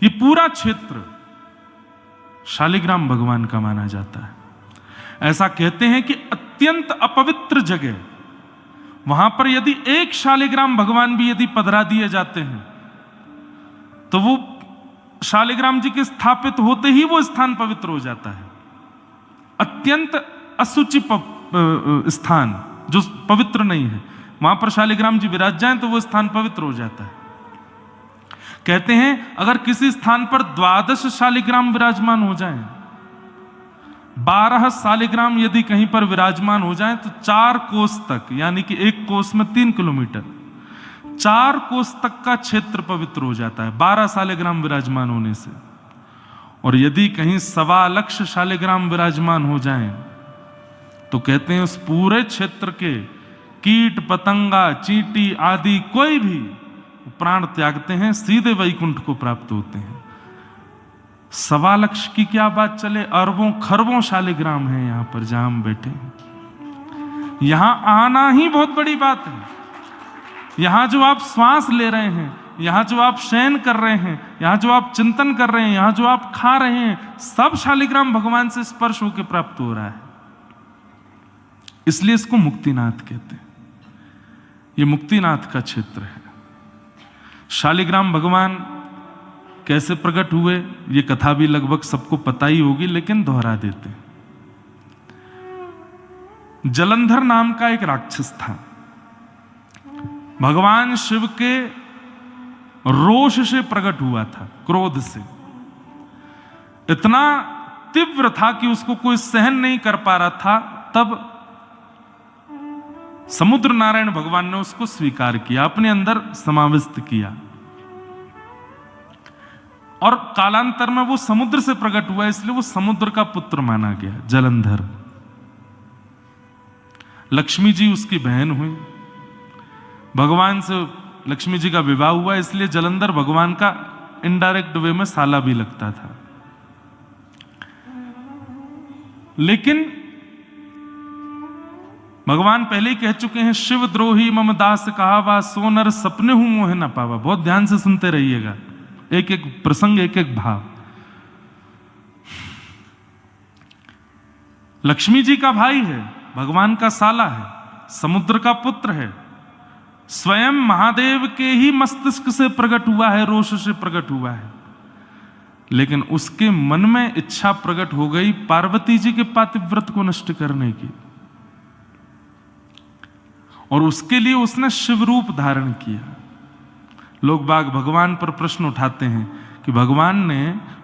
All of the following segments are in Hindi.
ये पूरा क्षेत्र शालिग्राम भगवान का माना जाता है। ऐसा कहते हैं कि अत्यंत अपवित्र जगह, वहां पर यदि एक शालिग्राम भगवान भी यदि पधरा दिए जाते हैं तो वो शालिग्राम जी के स्थापित होते ही वो स्थान पवित्र हो जाता है। अत्यंत असुचि स्थान जो पवित्र नहीं है, वहां पर शालिग्राम जी विराज जाएं तो वो स्थान पवित्र हो जाता है। कहते हैं अगर किसी स्थान पर 12 शालिग्राम विराजमान हो जाएं, 12 शालिग्राम यदि कहीं पर विराजमान हो जाएं तो 4 कोस तक, यानी कि एक कोस में 3 किलोमीटर, 4 कोस तक का क्षेत्र पवित्र हो जाता है 12 शालिग्राम विराजमान होने से। और यदि कहीं 1.25 लाख शालिग्राम विराजमान हो जाएं तो कहते हैं उस पूरे क्षेत्र के कीट पतंगा चींटी आदि कोई भी प्राण त्यागते हैं, सीधे वैकुंठ को प्राप्त होते हैं। 1.25 लाख की क्या बात चले, अरबों खरबों शालिग्राम हैं यहां पर जहां हम बैठे हैं। यहां आना ही बहुत बड़ी बात है। यहां जो आप श्वास ले रहे हैं, यहां जो आप शयन कर रहे हैं, यहां जो आप चिंतन कर रहे हैं, यहां जो आप खा रहे हैं, सब शालिग्राम भगवान से स्पर्श होकर प्राप्त हो रहा है। इसलिए इसको मुक्तिनाथ कहते हैं। ये मुक्तिनाथ का क्षेत्र है। शालिग्राम भगवान कैसे प्रकट हुए ये कथा भी लगभग सबको पता ही होगी, लेकिन दोहरा देते हैं। जलंधर नाम का एक राक्षस था। भगवान शिव के रोष से प्रकट हुआ था, क्रोध से। इतना तीव्र था कि उसको कोई सहन नहीं कर पा रहा था। तब समुद्र नारायण भगवान ने उसको स्वीकार किया, अपने अंदर समाविष्ट किया, और कालांतर में वो समुद्र से प्रकट हुआ, इसलिए वो समुद्र का पुत्र माना गया, जलंधर। लक्ष्मी जी उसकी बहन हुई, भगवान से लक्ष्मी जी का विवाह हुआ, इसलिए जलंधर भगवान का इनडायरेक्ट वे में साला भी लगता था। लेकिन भगवान पहले ही कह चुके हैं, शिव द्रोही मम दास कहावा, सोनर सपने हूं मोह न पावा। बहुत ध्यान से सुनते रहिएगा, एक एक प्रसंग, एक एक भाव। लक्ष्मी जी का भाई है, भगवान का साला है, समुद्र का पुत्र है, स्वयं महादेव के ही मस्तिष्क से प्रकट हुआ है, रोष से प्रकट हुआ है। लेकिन उसके मन में इच्छा प्रकट हो गई पार्वती जी के पातिव्रत को नष्ट करने की, और उसके लिए उसने शिव रूप धारण किया। लोग बाग भगवान पर प्रश्न उठाते हैं कि भगवान ने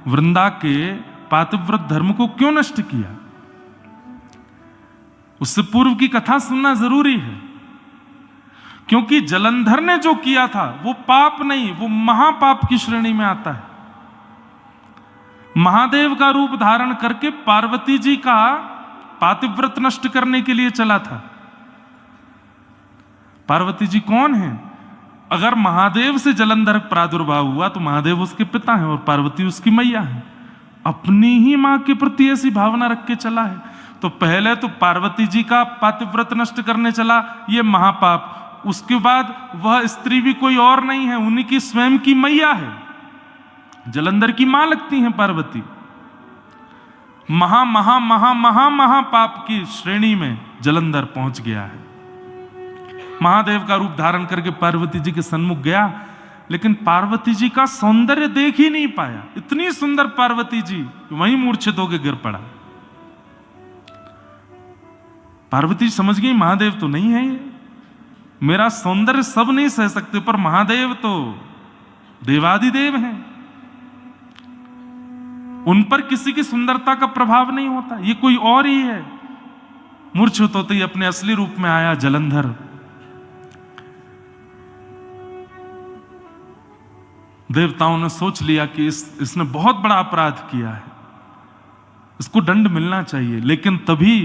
वृंदा के पातिव्रत धर्म को क्यों नष्ट किया। उससे पूर्व की कथा सुनना जरूरी है, क्योंकि जलंधर ने जो किया था वो पाप नहीं, वो महापाप की श्रेणी में आता है। महादेव का रूप धारण करके पार्वती जी का पातिव्रत नष्ट करने के लिए चला था। पार्वती जी कौन है? अगर महादेव से जलंधर प्रादुर्भाव हुआ तो महादेव उसके पिता हैं और पार्वती उसकी मैया है। अपनी ही मां के प्रति ऐसी भावना रख के चला है, तो पहले तो पार्वती जी का पातिव्रत नष्ट करने चला, ये महापाप। उसके बाद वह स्त्री भी कोई और नहीं है, उन्हीं की स्वयं की मैया है, जलंधर की मां लगती हैं पार्वती। महा महा महा महा महापाप की श्रेणी में जलंधर पहुंच गया है। महादेव का रूप धारण करके पार्वती जी के सन्मुख गया, लेकिन पार्वती जी का सौंदर्य देख ही नहीं पाया। इतनी सुंदर पार्वती जी, वहीं मूर्छित होकर गिर पड़ा। पार्वती समझ गई महादेव तो नहीं है ये, मेरा सौंदर्य सब नहीं सह सकते, पर महादेव तो देवादिदेव हैं, उन पर किसी की सुंदरता का प्रभाव नहीं होता, ये कोई और ही है। मूर्छित होते ही अपने असली रूप में आया जलंधर। देवताओं ने सोच लिया कि इसने बहुत बड़ा अपराध किया है, इसको दंड मिलना चाहिए। लेकिन तभी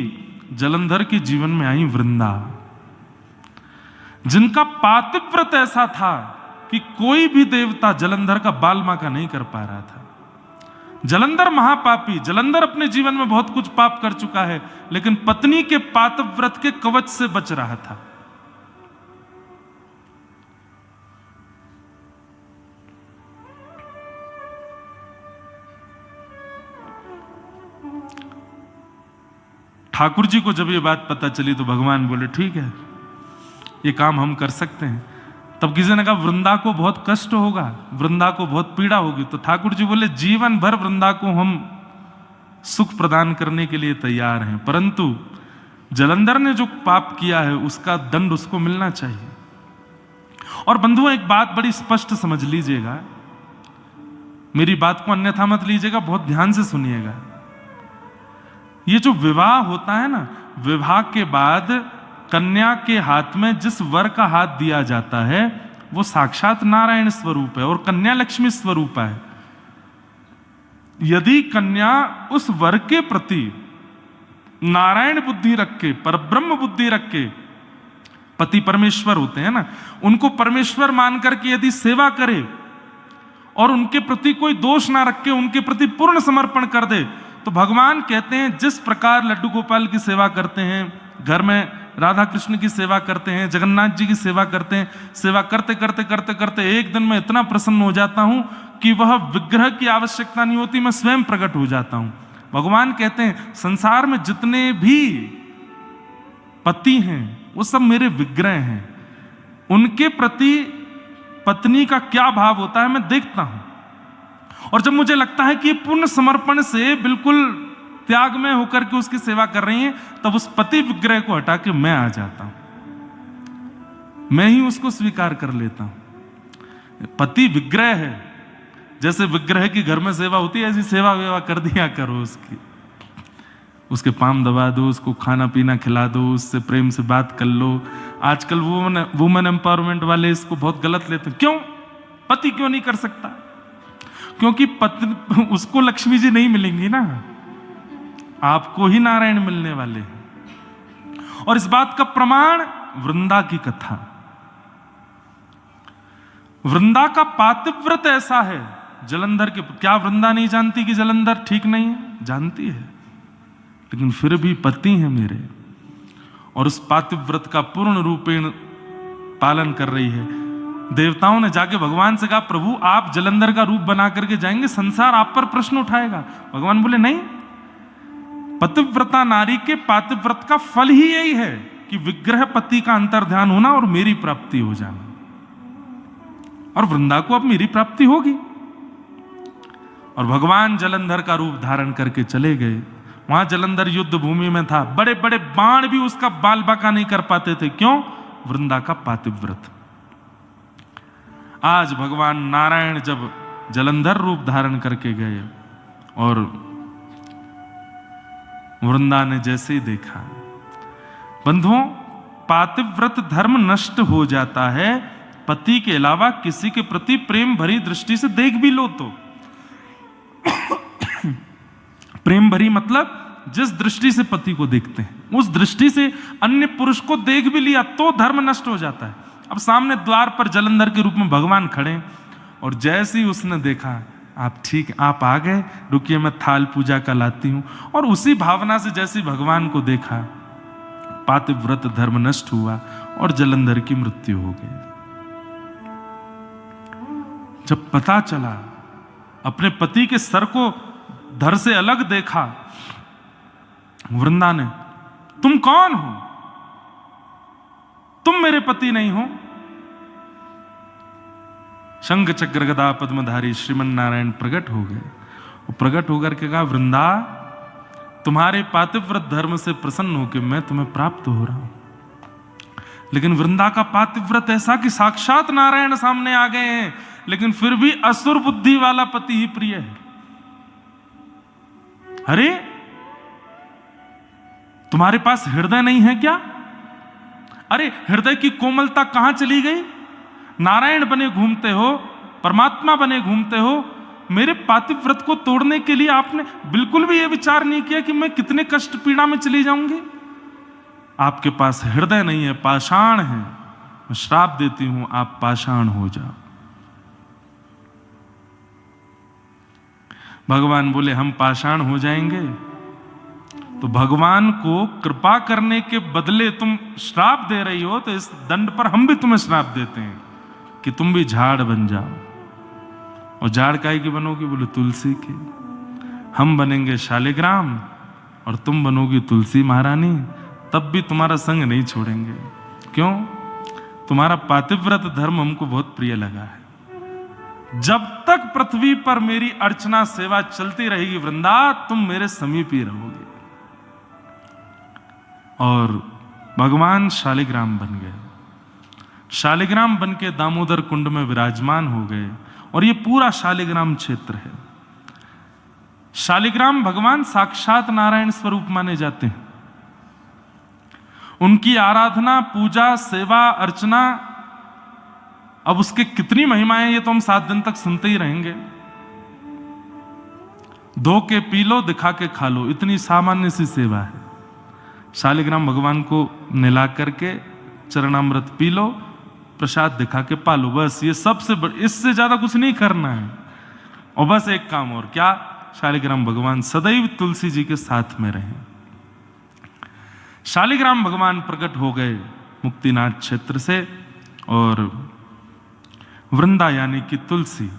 जलंधर के जीवन में आई वृंदा, जिनका पातिव्रत ऐसा था कि कोई भी देवता जलंधर का बालमाका नहीं कर पा रहा था। जलंधर महापापी, जलंधर अपने जीवन में बहुत कुछ पाप कर चुका है, लेकिन पत्नी के पातिव्रत के कवच से बच रहा था। ठाकुर जी को जब ये बात पता चली तो भगवान बोले ठीक है, ये काम हम कर सकते हैं। तब किसी ने कहा वृंदा को बहुत कष्ट होगा, वृंदा को बहुत पीड़ा होगी। तो ठाकुर जी बोले जीवन भर वृंदा को हम सुख प्रदान करने के लिए तैयार हैं, परंतु जलंधर ने जो पाप किया है उसका दंड उसको मिलना चाहिए। और बंधुओं एक बात बड़ी स्पष्ट समझ लीजिएगा, मेरी बात को अन्यथा मत लीजिएगा, बहुत ध्यान से सुनिएगा। ये जो विवाह होता है ना, विवाह के बाद कन्या के हाथ में जिस वर का हाथ दिया जाता है वो साक्षात नारायण स्वरूप है और कन्या लक्ष्मी स्वरूप है। यदि कन्या उस वर के प्रति नारायण बुद्धि रख के, परब्रह्म बुद्धि रख के, पति परमेश्वर होते हैं ना, उनको परमेश्वर मान करके यदि सेवा करे और उनके प्रति कोई दोष ना रख के उनके प्रति पूर्ण समर्पण कर दे, तो भगवान कहते हैं जिस प्रकार लड्डू गोपाल की सेवा करते हैं, घर में राधा कृष्ण की सेवा करते हैं, जगन्नाथ जी की सेवा करते हैं, सेवा करते करते करते करते एक दिन मैं इतना प्रसन्न हो जाता हूं कि वह विग्रह की आवश्यकता नहीं होती, मैं स्वयं प्रकट हो जाता हूं। भगवान कहते हैं संसार में जितने भी पति हैं वो सब मेरे विग्रह हैं, उनके प्रति पत्नी का क्या भाव होता है मैं देखता हूं, और जब मुझे लगता है कि ये पूर्ण समर्पण से बिल्कुल त्याग में होकर के उसकी सेवा कर रही हैं, तब उस पति विग्रह को हटा के मैं आ जाता हूं, मैं ही उसको स्वीकार कर लेता हूं। पति विग्रह है, जैसे विग्रह की घर में सेवा होती है ऐसी सेवा वेवा कर दिया करो उसकी, उसके पाम दबा दो, उसको खाना पीना खिला दो, उससे प्रेम से बात कर लो। आजकल वुमेन एम्पावरमेंट वाले इसको बहुत गलत लेते हैं। क्यों? पति क्यों नहीं कर सकता? क्योंकि पत्नी उसको लक्ष्मी जी नहीं मिलेंगी ना, आपको ही नारायण मिलने वाले हैं। और इस बात का प्रमाण वृंदा की कथा। वृंदा का पातिव्रत ऐसा है, जलंधर के, क्या वृंदा नहीं जानती कि जलंधर ठीक नहीं है? जानती है, लेकिन फिर भी पति हैं मेरे, और उस पातिव्रत का पूर्ण रूपेण पालन कर रही है। देवताओं ने जाके भगवान से कहा प्रभु आप जलंधर का रूप बना करके जाएंगे, संसार आप पर प्रश्न उठाएगा। भगवान बोले नहीं, पतिव्रता नारी के पातिव्रत का फल ही यही है कि विग्रह पति का अंतर्ध्यान होना और मेरी प्राप्ति हो जाना, और वृंदा को अब मेरी प्राप्ति होगी। और भगवान जलंधर का रूप धारण करके चले गए। वहां जलंधर युद्ध भूमि में था, बड़े बड़े बाण भी उसका बाल बाका नहीं कर पाते थे। क्यों? वृंदा का पातिव्रत। आज भगवान नारायण जब जलंधर रूप धारण करके गए और वृंदा ने जैसे ही देखा, बंधुओं पातिव्रत धर्म नष्ट हो जाता है, पति के अलावा किसी के प्रति प्रेम भरी दृष्टि से देख भी लो तो। प्रेम भरी मतलब जिस दृष्टि से पति को देखते हैं उस दृष्टि से अन्य पुरुष को देख भी लिया तो धर्म नष्ट हो जाता है। अब सामने द्वार पर जलंधर के रूप में भगवान खड़े, और जैसे ही उसने देखा आप ठीक, आप आ गए, रुकिए मैं थाल पूजा का लाती हूं, और उसी भावना से जैसे भगवान को देखा पातिव्रत धर्म नष्ट हुआ और जलंधर की मृत्यु हो गई। जब पता चला, अपने पति के सर को धड़ से अलग देखा, वृंदा ने तुम कौन हो? तुम मेरे पति नहीं हो। शंख चक्र गदा पद्मधारी श्रीमन नारायण प्रकट हो गए। वो प्रकट होकर के कहा वृंदा तुम्हारे पातिव्रत धर्म से प्रसन्न होकर मैं तुम्हें प्राप्त हो रहा हूं। लेकिन वृंदा का पातिव्रत ऐसा कि साक्षात नारायण सामने आ गए हैं, लेकिन फिर भी असुर बुद्धि वाला पति ही प्रिय है। अरे तुम्हारे पास हृदय नहीं है क्या? अरे हृदय की कोमलता कहां चली गई? नारायण बने घूमते हो, परमात्मा बने घूमते हो, मेरे पातिव्रत को तोड़ने के लिए आपने बिल्कुल भी यह विचार नहीं किया कि मैं कितने कष्ट पीड़ा में चली जाऊंगी। आपके पास हृदय नहीं है, पाषाण है। मैं श्राप देती हूं आप पाषाण हो जाओ। भगवान बोले हम पाषाण हो जाएंगे? तो भगवान को कृपा करने के बदले तुम श्राप दे रही हो, तो इस दंड पर हम भी तुम्हें श्राप देते हैं कि तुम भी झाड़ बन जाओ। और झाड़ काहे की बनोगी? बोले तुलसी की। हम बनेंगे शालिग्राम और तुम बनोगी तुलसी महारानी, तब भी तुम्हारा संग नहीं छोड़ेंगे। क्यों? तुम्हारा पातिव्रत धर्म हमको बहुत प्रिय लगा है। जब तक पृथ्वी पर मेरी अर्चना सेवा चलती रहेगी वृंदा, तुम मेरे समीप ही रहोगे। और भगवान शालिग्राम बन गए। शालिग्राम बन के दामोदर कुंड में विराजमान हो गए। और ये पूरा शालिग्राम क्षेत्र है। शालिग्राम भगवान साक्षात नारायण स्वरूप माने जाते हैं। उनकी आराधना, पूजा, सेवा, अर्चना, अब उसके कितनी महिमाएं ये तो हम 7 दिन तक सुनते ही रहेंगे। धो के पी लो, दिखा के खा लो, इतनी सामान्य सी सेवा है। शालिग्राम भगवान को निला करके चरणामृत पी लो, प्रसाद दिखा के पालो, बस ये सबसे इससे ज्यादा कुछ नहीं करना है। और बस एक काम और, क्या? शालिग्राम भगवान सदैव तुलसी जी के साथ में रहे। शालिग्राम भगवान प्रकट हो गए मुक्तिनाथ क्षेत्र से, और वृंदा यानी कि तुलसी,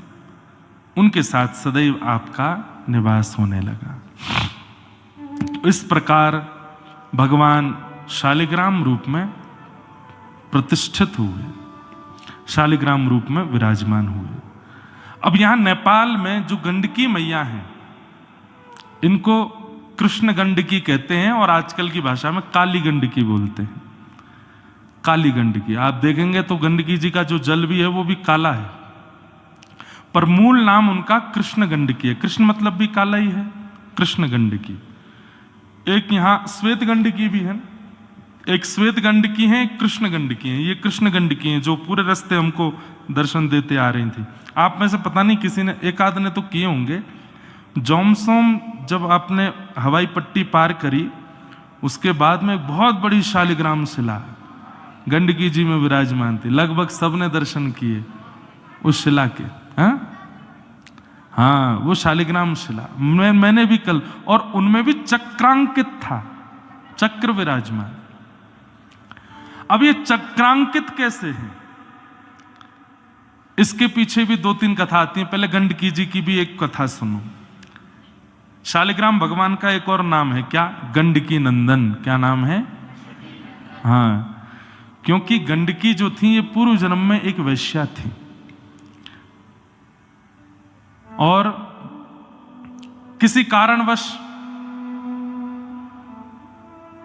उनके साथ सदैव आपका निवास होने लगा। इस प्रकार भगवान शालिग्राम रूप में प्रतिष्ठित हुए, शालिग्राम रूप में विराजमान हुए। अब यहां नेपाल में जो गंडकी मैया हैं, इनको कृष्ण गंडकी कहते हैं और आजकल की भाषा में काली गंडकी बोलते हैं। काली गंडकी आप देखेंगे तो गंडकी जी का जो जल भी है वो भी काला है, पर मूल नाम उनका कृष्ण गंडकी है। कृष्ण मतलब भी काला ही है, कृष्ण गंडकी। एक यहां श्वेत गंडकी भी है, एक श्वेत गंडकी है, एक कृष्ण गंडकी है। ये कृष्ण गंडकी है जो पूरे रास्ते हमको दर्शन देते आ रही थी। आप में से पता नहीं किसी ने, एक आध ने तो किए होंगे। जोमसोम जब आपने हवाई पट्टी पार करी, उसके बाद में बहुत बड़ी शालिग्राम शिला गंडकी जी में विराजमान थी। लगभग सबने दर्शन किए उस शिला के। हाँ, वो शालिग्राम शिला मैंने भी कल, और उनमें भी चक्रांकित था, चक्र विराजमान। अब ये चक्रांकित कैसे है, इसके पीछे भी 2-3 कथा आती हैं। पहले गंडकी जी की भी एक कथा सुनो। शालिग्राम भगवान का एक और नाम है, क्या? गंडकी नंदन। क्या नाम है? हाँ, क्योंकि गंडकी जो थी ये पूर्व जन्म में एक वैश्या थी, और किसी कारणवश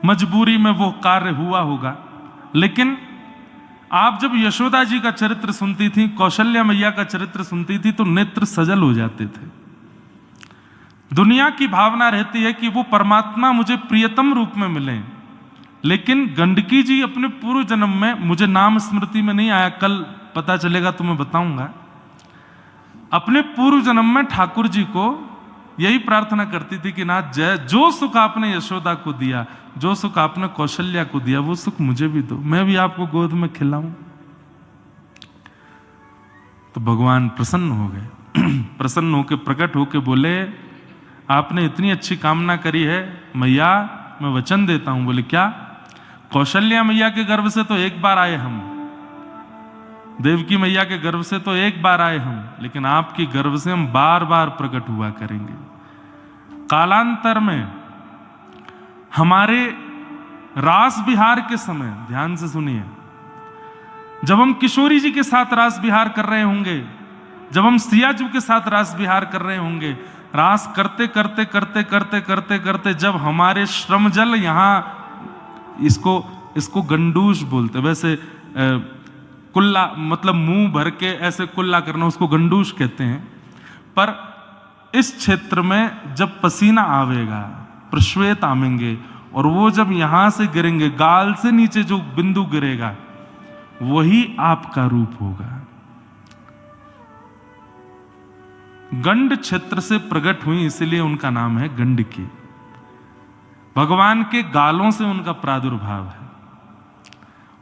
मजबूरी में वो कार्य हुआ होगा। लेकिन आप जब यशोदा जी का चरित्र सुनती थी, कौशल्या मैया का चरित्र सुनती थी, तो नेत्र सजल हो जाते थे। दुनिया की भावना रहती है कि वो परमात्मा मुझे प्रियतम रूप में मिले, लेकिन गंडकी जी अपने पूर्व जन्म में, मुझे नाम स्मृति में नहीं आया, कल पता चलेगा तो मैं बताऊंगा, अपने पूर्व जन्म में ठाकुर जी को यही प्रार्थना करती थी कि नाथ, जय जो सुख आपने यशोदा को दिया, जो सुख आपने कौशल्या को दिया, वो सुख मुझे भी दो, मैं भी आपको गोद में खिलाऊं। तो भगवान प्रसन्न हो गए। प्रसन्न होकर प्रकट होकर बोले, आपने इतनी अच्छी कामना करी है मैया, मैं वचन देता हूं। बोले क्या? कौशल्या मैया के गर्भ से तो एक बार आए हम, देवकी मैया के गर्भ से तो एक बार आए हम, लेकिन आपकी गर्भ से हम बार बार प्रकट हुआ करेंगे। कालांतर में हमारे रास विहार के समय, ध्यान से सुनिए, जब हम किशोरी जी के साथ रास विहार कर रहे होंगे, जब हम सियाजू के साथ रास विहार कर रहे होंगे, रास करते करते करते करते करते करते जब हमारे श्रम जल यहां, इसको गंडूश बोलते, वैसे कुल्ला मतलब मुंह भर के ऐसे कुल्ला करना, उसको गंडूश कहते हैं। पर इस क्षेत्र में जब पसीना आवेगा, प्रश्वेत आवेंगे, और वो जब यहां से गिरेंगे, गाल से नीचे जो बिंदु गिरेगा वही आपका रूप होगा। गंड क्षेत्र से प्रकट हुई, इसलिए उनका नाम है गंडकी। भगवान के गालों से उनका प्रादुर्भाव है।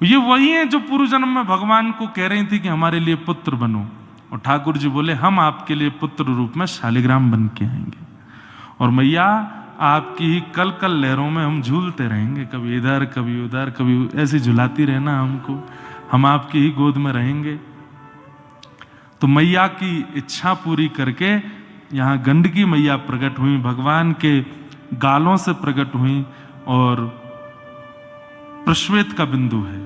ये वही है जो पूर्व जन्म में भगवान को कह रही थी कि हमारे लिए पुत्र बनो, और ठाकुर जी बोले हम आपके लिए पुत्र रूप में शालिग्राम बन के आएंगे, और मैया आपकी ही कल कल लहरों में हम झूलते रहेंगे, कभी इधर कभी उधर, कभी ऐसी झुलाती रहना हमको, हम आपकी ही गोद में रहेंगे। तो मैया की इच्छा पूरी करके यहां गंडकी मैया प्रकट हुई। भगवान के गालों से प्रकट हुई और प्रश्वेत का बिंदु है,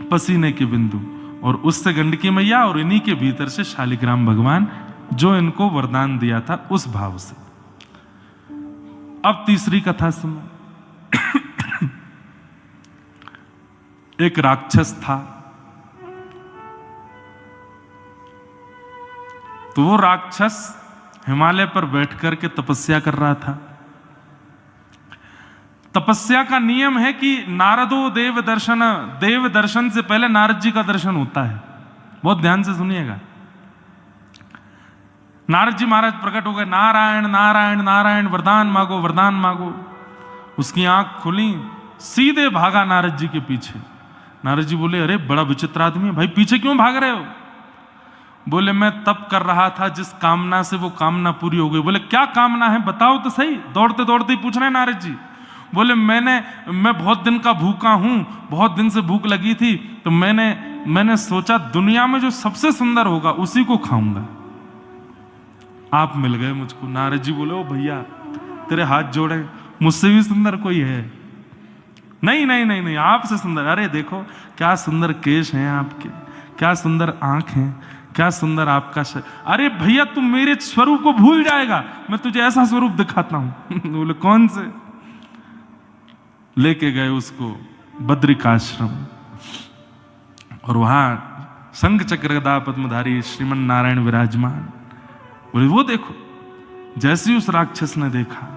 पसीने के बिंदु, और उससे गंडकी मैया, और इन्हीं के भीतर से शालिग्राम भगवान जो इनको वरदान दिया था उस भाव से। अब तीसरी कथा सुनो। एक राक्षस था, तो वो राक्षस हिमालय पर बैठ करके तपस्या कर रहा था। तपस्या का नियम है कि नारदो देव दर्शन से पहले नारद जी का दर्शन होता है। बहुत ध्यान से सुनिएगा। नारद जी महाराज प्रकट हो गए, नारायण नारायण नारायण, वरदान मांगो वरदान मांगो। उसकी आंख खुली, सीधे भागा नारद जी के पीछे। नारद जी बोले, अरे बड़ा विचित्र आदमी है भाई, पीछे क्यों भाग रहे हो? बोले, मैं तप कर रहा था जिस कामना से वो कामना पूरी हो गई। बोले, क्या कामना है बताओ तो सही। दौड़ते दौड़ते ही पूछ रहे हैं नारद जी। बोले, मैं बहुत दिन का भूखा हूं, बहुत दिन से भूख लगी थी, तो मैंने सोचा दुनिया में जो सबसे सुंदर होगा उसी को खाऊंगा। आप मिल गए मुझको। नारद जी बोले, ओ भैया तेरे हाथ जोड़े, मुझसे भी सुंदर कोई है? नहीं नहीं नहीं नहीं, आपसे सुंदर। अरे देखो क्या सुंदर केश हैं आपके, क्या सुंदर आंख हैं, क्या सुंदर आपका अरे भैया तुम मेरे स्वरूप को भूल जाएगा, मैं तुझे ऐसा स्वरूप दिखाता हूं। बोले, कौन से? लेके गए उसको बद्रिकाश्रम, और वहां शंख चक्र गदा पद्मधारी श्रीमन नारायण विराजमान। बोले, वो देखो। जैसे ही उस राक्षस ने देखा,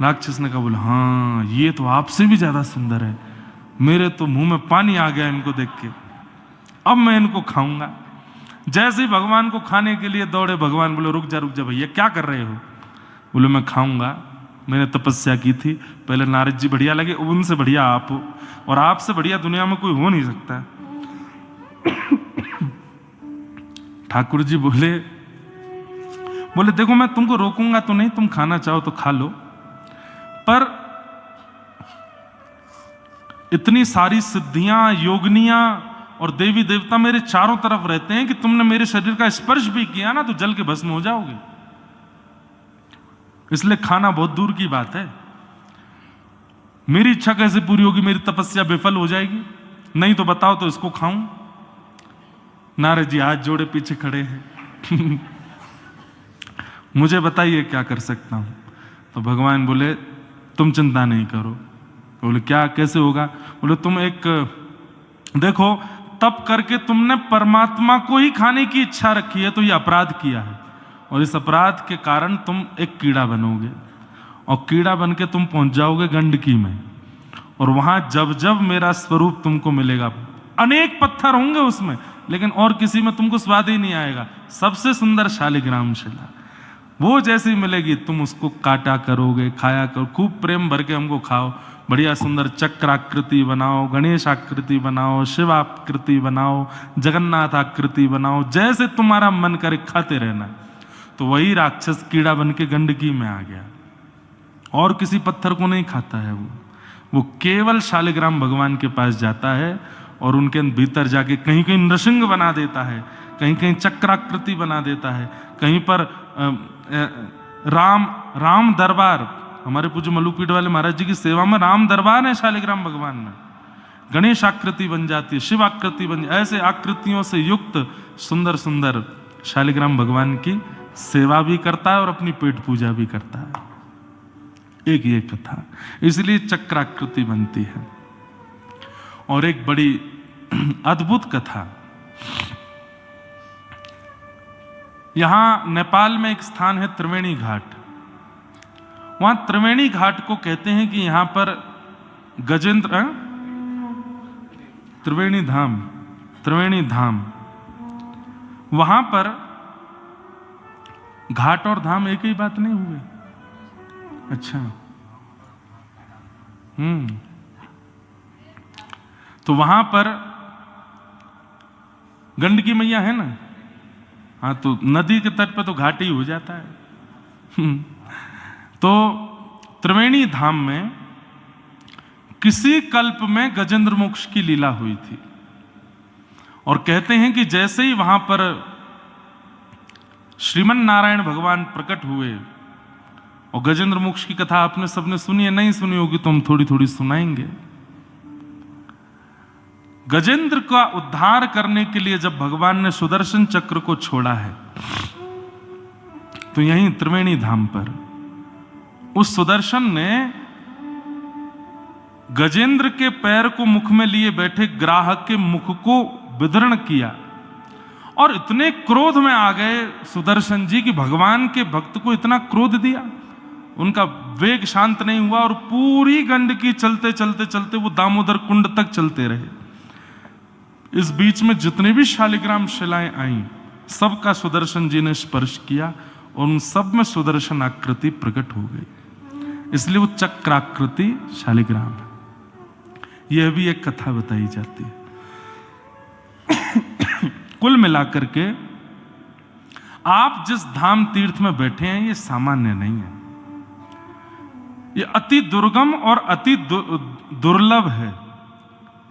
राक्षस ने कहा, बोले, हाँ ये तो आपसे भी ज्यादा सुंदर है, मेरे तो मुंह में पानी आ गया इनको देख के, अब मैं इनको खाऊंगा। जैसे ही भगवान को खाने के लिए दौड़े, भगवान बोले, रुक जा भैया, क्या कर रहे हो? बोले, मैं खाऊंगा, मैंने तपस्या की थी। पहले नारद जी बढ़िया लगे, उनसे बढ़िया आप हो, और आपसे बढ़िया दुनिया में कोई हो नहीं सकता। ठाकुर जी बोले देखो मैं तुमको रोकूंगा तो नहीं, तुम खाना चाहो तो खा लो, पर इतनी सारी सिद्धियां, योगनियां और देवी देवता मेरे चारों तरफ रहते हैं कि तुमने मेरे शरीर का स्पर्श भी किया ना तो जल के भस्म हो जाओगे, इसलिए खाना बहुत दूर की बात है। मेरी इच्छा कैसे पूरी होगी, मेरी तपस्या विफल हो जाएगी? नहीं तो बताओ तो इसको खाऊं। नारद जी हाथ जोड़े पीछे खड़े हैं। मुझे बताइए क्या कर सकता हूं? तो भगवान बोले, तुम चिंता नहीं करो। बोले, क्या, कैसे होगा? बोले, तुम एक देखो, तप करके तुमने परमात्मा को ही खाने की इच्छा रखी है तो ये अपराध किया है, और इस अपराध के कारण तुम एक कीड़ा बनोगे, और कीड़ा बन के तुम पहुंच जाओगे गंडकी में, और वहां जब जब मेरा स्वरूप तुमको मिलेगा, अनेक पत्थर होंगे उसमें, लेकिन और किसी में तुमको स्वाद ही नहीं आएगा। सबसे सुंदर शालिग्राम शिला वो जैसी मिलेगी, तुम उसको काटा करोगे, खाया करो, खूब प्रेम भर के हमको खाओ, बढ़िया सुंदर चक्राकृति बनाओ, गणेश आकृति बनाओ, शिव आकृति बनाओ, जगन्नाथ आकृति बनाओ, जैसे तुम्हारा मन करे खाते रहना। तो वही राक्षस कीड़ा बन के गंडकी में आ गया, और किसी पत्थर को नहीं खाता है वो केवल शालिग्राम भगवान के पास जाता है, और उनके भीतर जाके कहीं कहीं नृसिंह बना देता है, कहीं कहीं चक्राकृति बना देता है, कहीं पर राम दरबार, हमारे पूज्य मल्लूपीठ वाले महाराज जी की सेवा में राम दरबार है शालिग्राम भगवान में, गणेश आकृति बन जाती है, शिव आकृति बन, ऐसे आकृतियों से युक्त सुंदर सुंदर शालिग्राम भगवान की सेवा भी करता है और अपनी पेट पूजा भी करता है। एक ये कथा, इसलिए चक्राकृति बनती है। और एक बड़ी अद्भुत कथा, यहां नेपाल में एक स्थान है त्रिवेणी घाट। वहां त्रिवेणी घाट को कहते हैं कि यहां पर गजेंद्र त्रिवेणी धाम, वहां पर घाट और धाम एक ही बात नहीं हुए? अच्छा, तो वहां पर गंडकी मैया है ना, हाँ, तो नदी के तट पे तो घाट ही हो जाता है। तो त्रिवेणी धाम में किसी कल्प में गजेंद्र मोक्ष की लीला हुई थी, और कहते हैं कि जैसे ही वहां पर श्रीमन नारायण भगवान प्रकट हुए, और गजेंद्र मोक्ष की कथा आपने सबने सुनी है, नहीं सुनी होगी तो हम थोड़ी थोड़ी सुनाएंगे। गजेंद्र का उद्धार करने के लिए जब भगवान ने सुदर्शन चक्र को छोड़ा है तो यहीं त्रिवेणी धाम पर उस सुदर्शन ने गजेंद्र के पैर को मुख में लिए बैठे ग्राहक के मुख को विदीर्ण किया और इतने क्रोध में आ गए सुदर्शन जी कि भगवान के भक्त को इतना क्रोध दिया, उनका वेग शांत नहीं हुआ और पूरी गंडकी चलते चलते चलते वो दामोदर कुंड तक चलते रहे। इस बीच में जितने भी शालिग्राम शिलाएं आई सबका सुदर्शन जी ने स्पर्श किया और उन सब में सुदर्शन आकृति प्रकट हो गई, इसलिए वो चक्राकृति शालिग्राम है। यह भी एक कथा बताई जाती है। कुल मिलाकर के आप जिस धाम तीर्थ में बैठे हैं ये सामान्य नहीं है, ये अति दुर्गम और अति दुर्लभ है,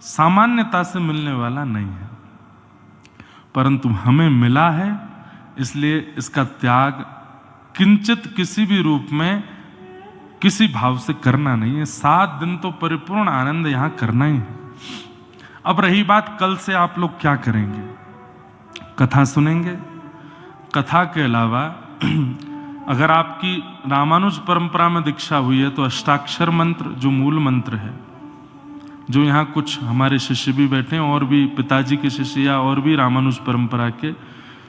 सामान्यता से मिलने वाला नहीं है, परंतु हमें मिला है, इसलिए इसका त्याग किंचित किसी भी रूप में किसी भाव से करना नहीं है। 7 दिन तो परिपूर्ण आनंद यहां करना ही है। अब रही बात कल से आप लोग क्या करेंगे, कथा सुनेंगे। कथा के अलावा अगर आपकी रामानुज परंपरा में दीक्षा हुई है तो अष्टाक्षर मंत्र जो मूल मंत्र है, जो यहाँ कुछ हमारे शिष्य भी बैठे हैं और भी पिताजी के शिष्य या और भी रामानुज परंपरा के,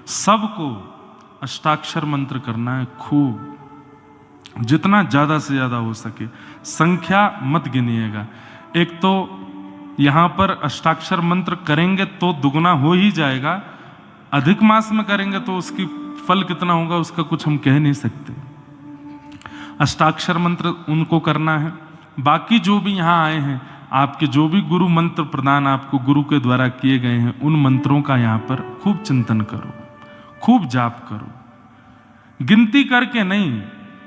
सबको अष्टाक्षर मंत्र करना है खूब, जितना ज्यादा से ज्यादा हो सके। संख्या मत गिनिएगा। एक तो यहां पर अष्टाक्षर मंत्र करेंगे तो दुगना हो ही जाएगा, अधिक मास में करेंगे तो उसकी फल कितना होगा उसका कुछ हम कह नहीं सकते। अष्टाक्षर मंत्र उनको करना है। बाकी जो भी यहां आए हैं, आपके जो भी गुरु मंत्र प्रदान आपको गुरु के द्वारा किए गए हैं, उन मंत्रों का यहां पर खूब चिंतन करो, खूब जाप करो, गिनती करके नहीं,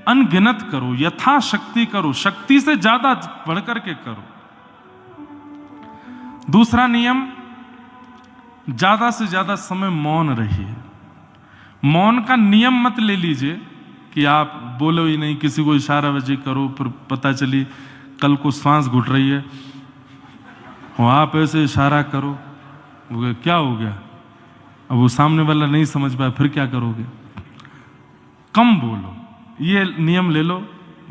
अनगिनत करो, यथाशक्ति करो, शक्ति से ज्यादा बढ़ करके करो। दूसरा नियम, ज्यादा से ज्यादा समय मौन रहिए। मौन का नियम मत ले लीजिए कि आप बोलो ही नहीं, किसी को इशारा वजह करो, फिर पता चली कल को सांस घुट रही है और आप ऐसे इशारा करो, क्या हो गया, अब वो सामने वाला नहीं समझ पाया, फिर क्या करोगे। कम बोलो, ये नियम ले लो।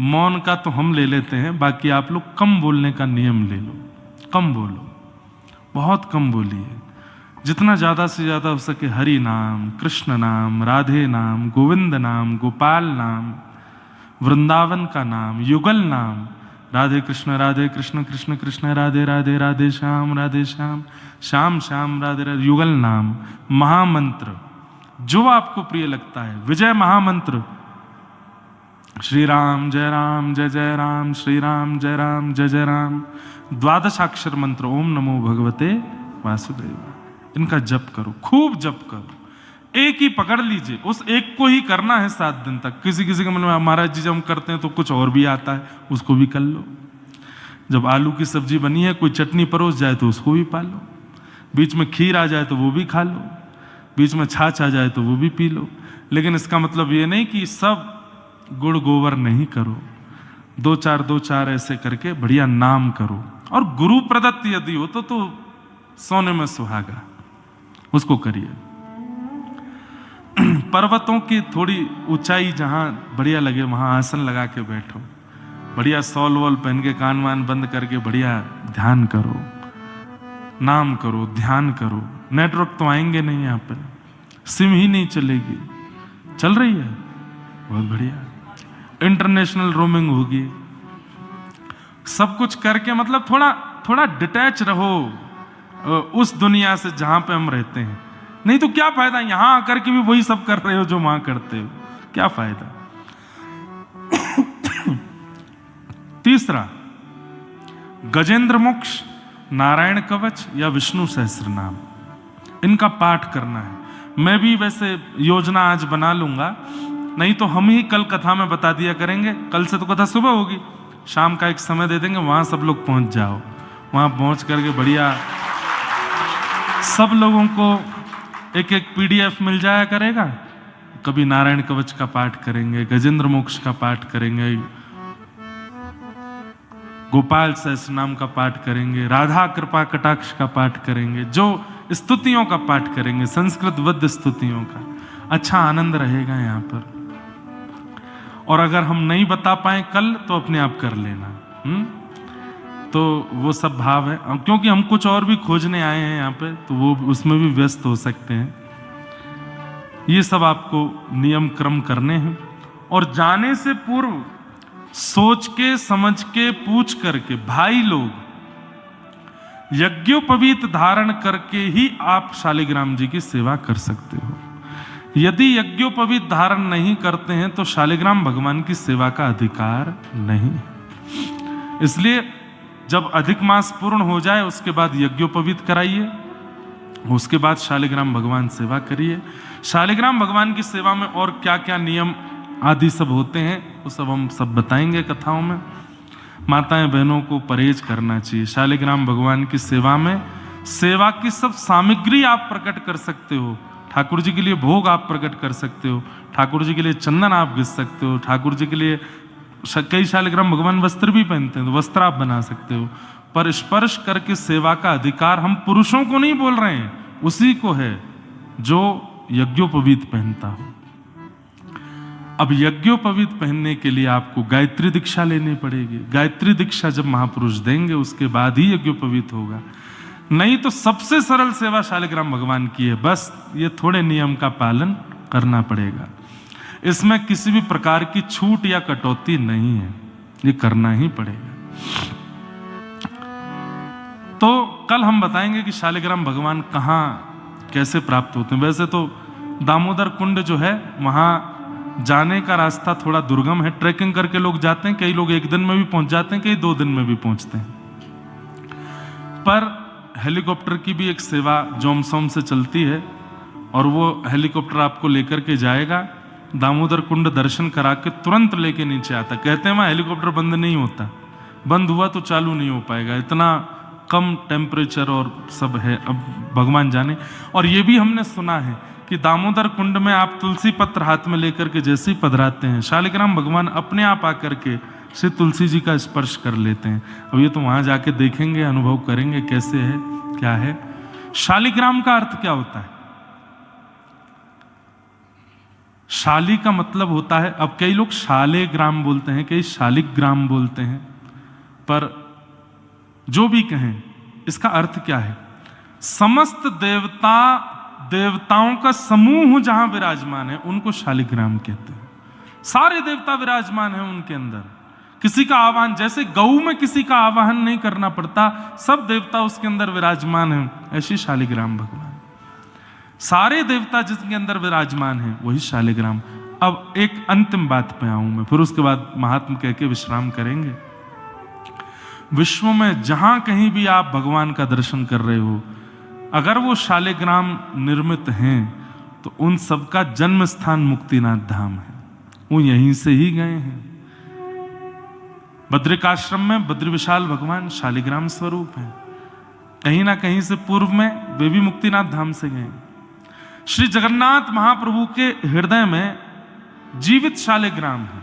मौन का तो हम ले लेते हैं, बाकी आप लोग कम बोलने का नियम ले लो। कम बोलो, बहुत कम बोलिए, जितना ज्यादा से ज्यादा हो सके। हरि नाम, कृष्ण नाम, राधे नाम, गोविंद नाम, गोपाल नाम, वृंदावन का नाम, युगल नाम, राधे कृष्ण कृष्ण कृष्ण राधे राधे, राधे श्याम श्याम श्याम राधे राधे, युगल नाम, महामंत्र जो आपको प्रिय लगता है, विजय महामंत्र, श्री राम जय जय राम, श्री राम जय जय राम, द्वादशाक्षर मंत्र ओम नमो भगवते वासुदेव, इनका जप करो, खूब जप करो। एक ही पकड़ लीजिए, उस एक को ही करना है 7 दिन तक। किसी किसी के मन में महाराज जी जब हम करते हैं तो कुछ और भी आता है, उसको भी कर लो। जब आलू की सब्जी बनी है, कोई चटनी परोस जाए तो उसको भी पा लो, बीच में खीर आ जाए तो वो भी खा लो, बीच में छाछ आ जाए तो वो भी पी लो। लेकिन इसका मतलब ये नहीं कि सब गुड़ गोबर नहीं करो, 2-4 ऐसे करके बढ़िया नाम करो। और गुरु प्रदत्त यदि हो तो सोने में सुहागा, उसको करिए। पर्वतों की थोड़ी ऊंचाई जहां बढ़िया लगे वहां आसन लगा के बैठो, बढ़िया सॉल वॉल पहन के कान वान बंद करके बढ़िया ध्यान करो, नाम करो, ध्यान करो। नेटवर्क तो आएंगे नहीं, यहाँ पर सिम ही नहीं चलेगी, चल रही है बहुत बढ़िया, इंटरनेशनल रोमिंग होगी, सब कुछ करके मतलब थोड़ा डिटैच रहो उस दुनिया से जहां पे हम रहते हैं। नहीं तो क्या फायदा, यहां आकर के भी वही सब कर रहे हो जो वहां करते हो, क्या फायदा। तीसरा, गजेंद्र मोक्ष, नारायण कवच या विष्णु सहस्त्र नाम, इनका पाठ करना है। मैं भी वैसे योजना आज बना लूंगा, नहीं तो हम ही कल कथा में बता दिया करेंगे। कल से तो कथा सुबह होगी, शाम का एक समय दे देंगे, वहां सब लोग पहुंच जाओ। वहां पहुंच करके बढ़िया सब लोगों को एक PDF मिल जाया करेगा, कभी नारायण कवच का पाठ करेंगे, गजेंद्र मोक्ष का पाठ करेंगे, गोपाल सहस्रनाम का पाठ करेंगे, राधा कृपा कटाक्ष का पाठ करेंगे, जो स्तुतियों का पाठ करेंगे, संस्कृत वद्य स्तुतियों का। अच्छा आनंद रहेगा यहाँ पर। और अगर हम नहीं बता पाए कल तो अपने आप कर लेना। तो वो सब भाव है, क्योंकि हम कुछ और भी खोजने आए हैं यहाँ पे, तो वो उसमें भी व्यस्त हो सकते हैं। ये सब आपको नियम क्रम करने हैं। और जाने से पूर्व सोच के समझ के पूछ करके भाई लोग यज्ञोपवीत धारण करके ही आप शालिग्राम जी की सेवा कर सकते हो। यदि यज्ञोपवीत धारण नहीं करते हैं तो शालिग्राम भगवान की सेवा का अधिकार नहीं। इसलिए जब अधिक मास पूर्ण हो जाए उसके बाद यज्ञोपवीत कराइए, उसके बाद शालिग्राम भगवान सेवा करिए। शालिग्राम भगवान की सेवा में और क्या क्या नियम आदि सब होते हैं वो सब हम सब बताएंगे कथाओं में। माताएं बहनों को परहेज करना चाहिए। शालिग्राम भगवान की सेवा में सेवा की सब सामग्री आप प्रकट कर सकते हो। ठाकुर जी के लिए भोग आप प्रकट कर सकते हो, ठाकुर जी के लिए चंदन आप घिस सकते हो, ठाकुर जी के लिए कई शालिग्राम भगवान वस्त्र भी पहनते हैं तो वस्त्र आप बना सकते हो। पर स्पर्श करके सेवा का अधिकार हम पुरुषों को नहीं बोल रहे हैं, उसी को है जो यज्ञोपवीत पहनता हो। अब यज्ञोपवीत पहनने के लिए आपको गायत्री दीक्षा लेनी पड़ेगी। गायत्री दीक्षा जब महापुरुष देंगे उसके बाद ही यज्ञोपवीत होगा। नहीं तो सबसे सरल सेवा शालिग्राम भगवान की है, बस ये थोड़े नियम का पालन करना पड़ेगा। इसमें किसी भी प्रकार की छूट या कटौती नहीं है, ये करना ही पड़ेगा। तो कल हम बताएंगे कि शालिग्राम भगवान कहाँ कैसे प्राप्त होते हैं। वैसे तो दामोदर कुंड जो है वहां जाने का रास्ता थोड़ा दुर्गम है, ट्रैकिंग करके लोग जाते हैं, कई लोग एक दिन में भी पहुंच जाते हैं, कई 2 दिन में भी पहुंचते हैं। पर हेलीकॉप्टर की भी एक सेवा जोमसोम से चलती है और वो हेलीकॉप्टर आपको लेकर के जाएगा, दामोदर कुंड दर्शन करा के तुरंत लेके नीचे आता। कहते हैं वहां हेलीकॉप्टर बंद नहीं होता, बंद हुआ तो चालू नहीं हो पाएगा, इतना कम टेम्परेचर और सब है, अब भगवान जाने। और ये भी हमने सुना है कि दामोदर कुंड में आप तुलसी पत्र हाथ में लेकर के जैसे ही पधराते हैं, शालिग्राम भगवान अपने आप आकर के श्री तुलसी जी का स्पर्श कर लेते हैं। अब ये तो वहां जाके देखेंगे, अनुभव करेंगे कैसे है क्या है। शालिग्राम का अर्थ क्या होता है? शाली का मतलब होता है, अब कई लोग शालेग्राम बोलते हैं, कई शालिग्राम बोलते हैं, पर जो भी कहें इसका अर्थ क्या है? समस्त देवताओं का समूह जहां विराजमान है उनको शालिग्राम कहते हैं। सारे देवता विराजमान हैं उनके अंदर, किसी का आवाहन, जैसे गऊ में किसी का आवाहन नहीं करना पड़ता, सब देवता उसके अंदर विराजमान हैं, ऐसी शालिग्राम भगवान। सारे देवता जिसके अंदर विराजमान हैं वही शालिग्राम। अब एक अंतिम बात पे आऊं मैं, फिर उसके बाद महात्मा कह के विश्राम करेंगे। विश्व में जहां कहीं भी आप भगवान का दर्शन कर रहे हो, अगर वो शालिग्राम निर्मित हैं तो उन सबका जन्म स्थान मुक्तिनाथ धाम है, वो यहीं से ही गए हैं। बद्रिकाश्रम में बद्री विशाल भगवान शालिग्राम स्वरूप है, कहीं ना कहीं से पूर्व में वे भी मुक्तिनाथ धाम से गए। श्री जगन्नाथ महाप्रभु के हृदय में जीवित शालिग्राम है,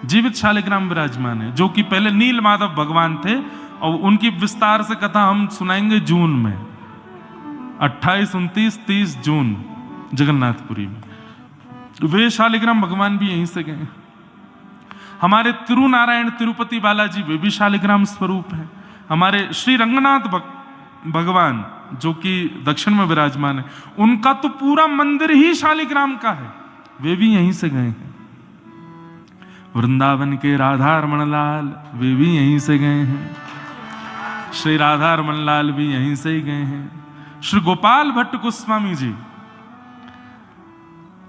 जीवित शालिग्राम विराजमान है, जो कि पहले नील माधव भगवान थे और उनकी विस्तार से कथा हम सुनाएंगे जून में, 28, 29, 30 जून जगन्नाथपुरी में। वे शालिग्राम भगवान भी यहीं से गए। हमारे तिरुनारायण तिरुपति बालाजी वे भी शालिग्राम स्वरूप हैं। हमारे श्री रंगनाथ भगवान जो कि दक्षिण में विराजमान है, उनका तो पूरा मंदिर ही शालिग्राम का है, वे भी यहीं से गए हैं। वृंदावन के राधा रमण लाल वे भी यहीं से गए हैं, श्री राधा रमण लाल भी यहीं से ही गए हैं। श्री गोपाल भट्ट गोस्वामी जी,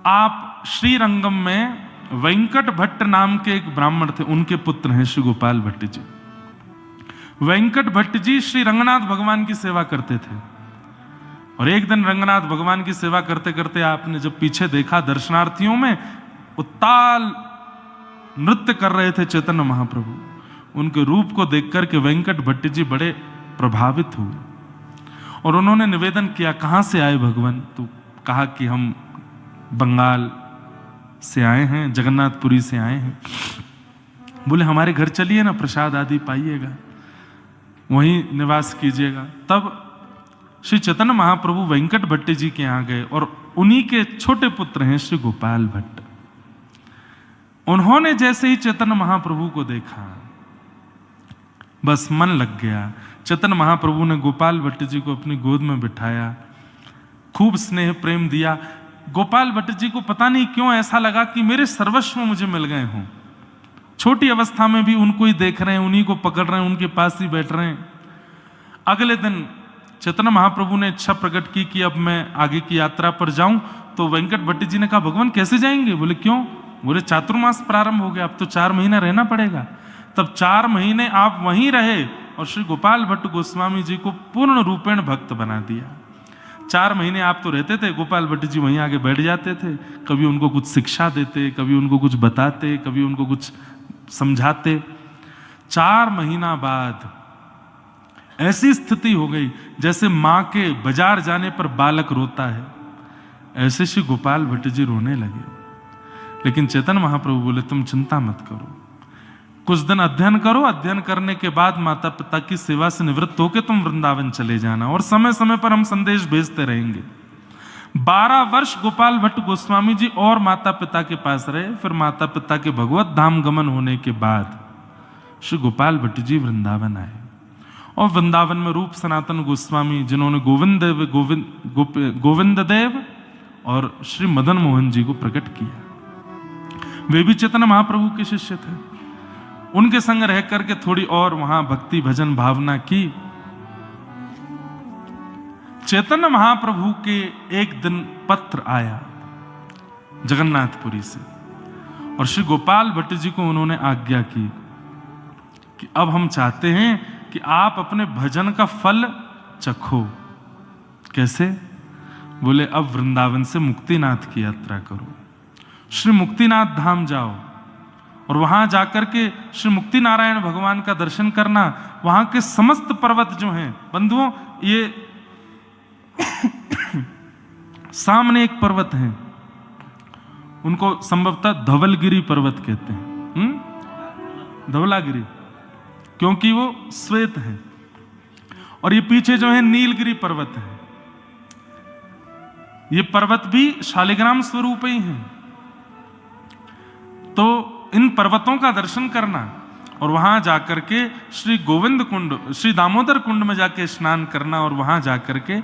आप श्रीरंगम में वेंकट भट्ट नाम के एक ब्राह्मण थे, उनके पुत्र हैं श्री गोपाल भट्ट जी। वेंकट भट्ट जी श्री रंगनाथ भगवान की सेवा करते थे और एक दिन रंगनाथ भगवान की सेवा करते करते आपने जब पीछे देखा दर्शनार्थियों में उत्ताल नृत्य कर रहे थे चैतन्य महाप्रभु, उनके रूप को देख करके वेंकट भट्ट जी बड़े प्रभावित हुए और उन्होंने निवेदन किया, कहां से आए भगवान? तो कहा कि हम बंगाल से आए हैं, जगन्नाथपुरी से आए हैं। बोले हमारे घर चलिए ना, प्रसाद आदि पाइएगा, वहीं निवास कीजिएगा। तब श्री चैतन्य महाप्रभु वेंकट भट्ट जी के यहाँ गए और उन्हीं के छोटे पुत्र हैं श्री गोपाल भट्ट। उन्होंने जैसे ही चैतन्य महाप्रभु को देखा, बस मन लग गया। चैतन्य महाप्रभु ने गोपाल भट्ट जी को अपनी गोद में बिठाया, खूब स्नेह प्रेम दिया। गोपाल भट्ट जी को पता नहीं क्यों ऐसा लगा कि मेरे सर्वस्व मुझे मिल गए हों। छोटी अवस्था में भी उनको ही देख रहे हैं, उन्हीं को पकड़ रहे हैं, उनके पास ही बैठ रहे हैं। अगले दिन चैतन्य महाप्रभु ने इच्छा प्रकट की कि अब मैं आगे की यात्रा पर जाऊं। तो वेंकट भट्ट जी ने कहा भगवान कैसे जाएंगे? बोले क्यों? बोले चातुर्मास प्रारंभ हो गया, अब तो 4 महीना रहना पड़ेगा। तब 4 महीने आप वहीं रहे और श्री गोपाल भट्ट गोस्वामी जी को पूर्ण रूपेण भक्त बना दिया। 4 महीने आप तो रहते थे, गोपाल भट्ट जी वहीं आगे बैठ जाते थे, कभी उनको कुछ शिक्षा देते, कभी उनको कुछ बताते, कभी उनको कुछ समझाते। 4 महीना बाद ऐसी स्थिति हो गई जैसे मां के बाजार जाने पर बालक रोता है, ऐसे श्री गोपाल भट्ट जी रोने लगे। लेकिन चैतन्य महाप्रभु बोले तुम चिंता मत करो, कुछ दिन अध्ययन करो, अध्ययन करने के बाद माता पिता की सेवा से निवृत्त होकर तुम वृंदावन चले जाना और समय समय पर हम संदेश भेजते रहेंगे। 12 वर्ष गोपाल भट्ट गोस्वामी जी और माता पिता के पास रहे। फिर माता पिता के भगवत धाम गमन होने के बाद श्री गोपाल भट्ट जी वृंदावन आए और वृंदावन में रूप सनातन गोस्वामी, जिन्होंने गोविंद देव और श्री मदन मोहन जी को प्रकट किया, वे भी चैतन्य महाप्रभु के शिष्य थे। उनके संग रह करके थोड़ी और वहां भक्ति भजन भावना की। चैतन्य महाप्रभु के एक दिन पत्र आया जगन्नाथपुरी से और श्री गोपाल भट्ट जी को उन्होंने आज्ञा की कि अब हम चाहते हैं कि आप अपने भजन का फल चखो। कैसे? बोले अब वृंदावन से मुक्तिनाथ की यात्रा करो, श्री मुक्तिनाथ धाम जाओ और वहां जाकर के श्री मुक्ति नारायण भगवान का दर्शन करना। वहां के समस्त पर्वत जो हैं बंधुओं, ये सामने एक पर्वत है, उनको संभवतः धवलगिरी पर्वत कहते हैं, धवलागिरी, क्योंकि वो श्वेत है। और ये पीछे जो है नीलगिरी पर्वत है। ये पर्वत भी शालिग्राम स्वरूप ही है। तो इन पर्वतों का दर्शन करना और वहां जाकर के श्री गोविंद कुंड, श्री दामोदर कुंड में जाके स्नान करना और वहां जाकर के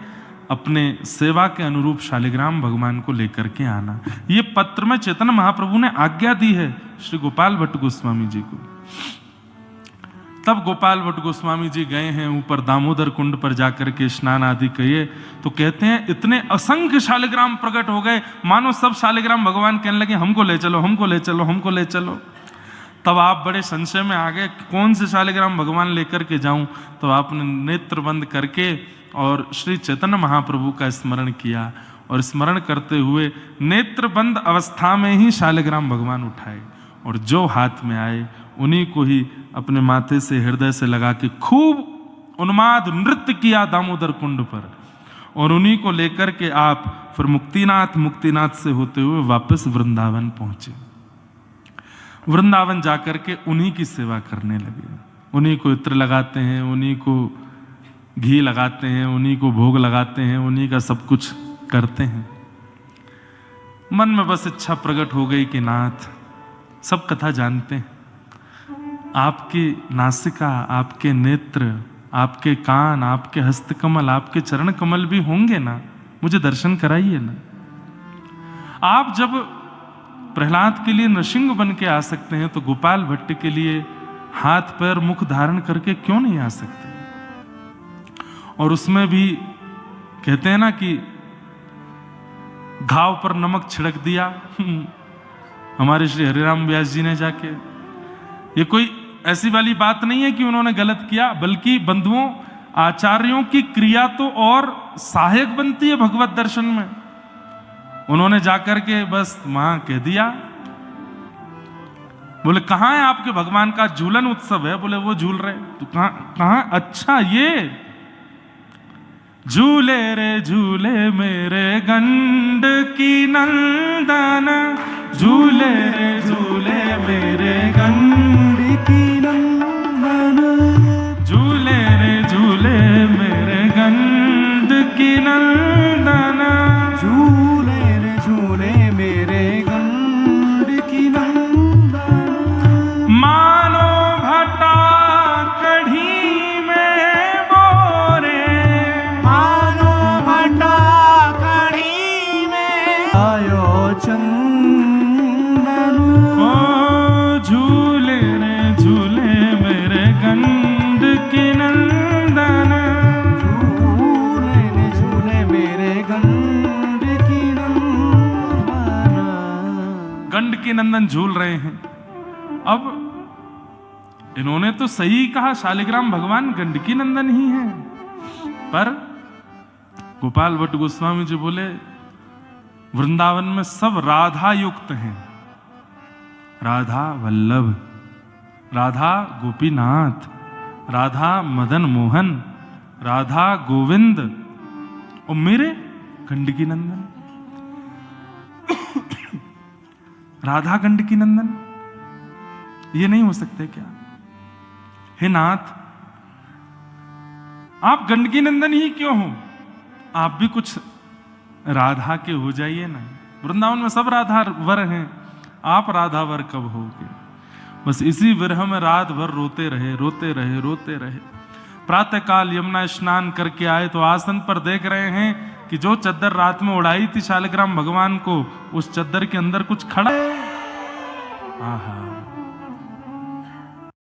अपने सेवा के अनुरूप शालिग्राम भगवान को लेकर के आना। ये पत्र में चैतन्य महाप्रभु ने आज्ञा दी है श्री गोपाल भट्ट गोस्वामी जी को। तब गोपाल भट्ट गोस्वामी जी गए हैं ऊपर दामोदर कुंड पर जाकर के स्नान आदि किए। तो कहते हैं इतने असंख्य शालिग्राम प्रकट हो गए, मानो सब शालिग्राम भगवान कहने लगे हमको ले चलो, हमको ले चलो, हमको ले चलो। तब आप बड़े संशय में आ गए, कौन से शालिग्राम भगवान लेकर के जाऊं? तो आपने नेत्र बंद करके और श्री चैतन्य महाप्रभु का स्मरण किया और स्मरण करते हुए नेत्र बंद अवस्था में ही शालिग्राम भगवान उठाए और जो हाथ में आए उन्हीं को ही अपने माथे से हृदय से लगा के खूब उन्माद नृत्य किया दामोदर कुंड पर और उन्हीं को लेकर के आप फिर मुक्तिनाथ से होते हुए वापस वृंदावन पहुंचे। वृंदावन जाकर के उन्हीं की सेवा करने लगे, उन्हीं को इत्र लगाते हैं, उन्हीं को घी लगाते हैं, उन्हीं को भोग लगाते हैं, उन्हीं का सब कुछ करते हैं। मन में बस इच्छा प्रकट हो गई कि नाथ, सब कथा जानते हैं, आपकी नासिका, आपके नेत्र, आपके कान, आपके हस्तकमल, आपके चरण कमल भी होंगे ना, मुझे दर्शन कराइए ना। आप जब प्रहलाद के लिए नृसिंह बन के आ सकते हैं तो गोपाल भट्ट के लिए हाथ पैर मुख धारण करके क्यों नहीं आ सकते? और उसमें भी कहते हैं ना कि घाव पर नमक छिड़क दिया हमारे श्री हरिराम व्यास जी ने जाके। ये कोई ऐसी वाली बात नहीं है कि उन्होंने गलत किया, बल्कि बंधुओं आचार्यों की क्रिया तो और सहायक बनती है भगवत दर्शन में। उन्होंने जाकर के बस वहां कह दिया, बोले कहां है आपके भगवान का झूलन उत्सव है? बोले वो झूल रहे। तो कहां? अच्छा ये झूले रे झूले मेरे गंड की नंदन, झूले रे झूले मेरे गंडकी नंदन, झूले रे झूले मेरे गंडकी नंदन, झूले रे झूले मेरे गंडकी नंदन। मानो भटा कढ़ी में बोरे, मानो भटा कढ़ी में आयो चंदन। ओ झूले रे झूले मेरे गंडकी नंदन, झूले रे झूले मेरे गंडकी नंदन। गंडकी नंदन झूल रहे हैं। अब इन्होंने तो सही कहा, शालिग्राम भगवान गंडकी नंदन ही हैं, पर गोपाल भट्ट गोस्वामी जी बोले वृंदावन में सब राधा युक्त हैं। राधा वल्लभ, राधा गोपीनाथ, राधा मदन मोहन, राधा गोविंद और मेरे गंडकी नंदन। राधा गंडकी नंदन, ये नहीं हो सकते क्या? हे नाथ, आप गंडकी नंदन ही क्यों हो? आप भी कुछ राधा के हो जाइए ना। वृंदावन में सब राधा वर हैं, आप राधा वर कब होगे? बस इसी विरह में रात भर रोते रहे, रोते रहे, रोते रहे। प्रातः काल यमुना स्नान करके आए तो आसन पर देख रहे हैं कि जो चद्दर रात में उड़ाई थी शालिग्राम भगवान को, उस चद्दर के अंदर कुछ खड़ा। आहा,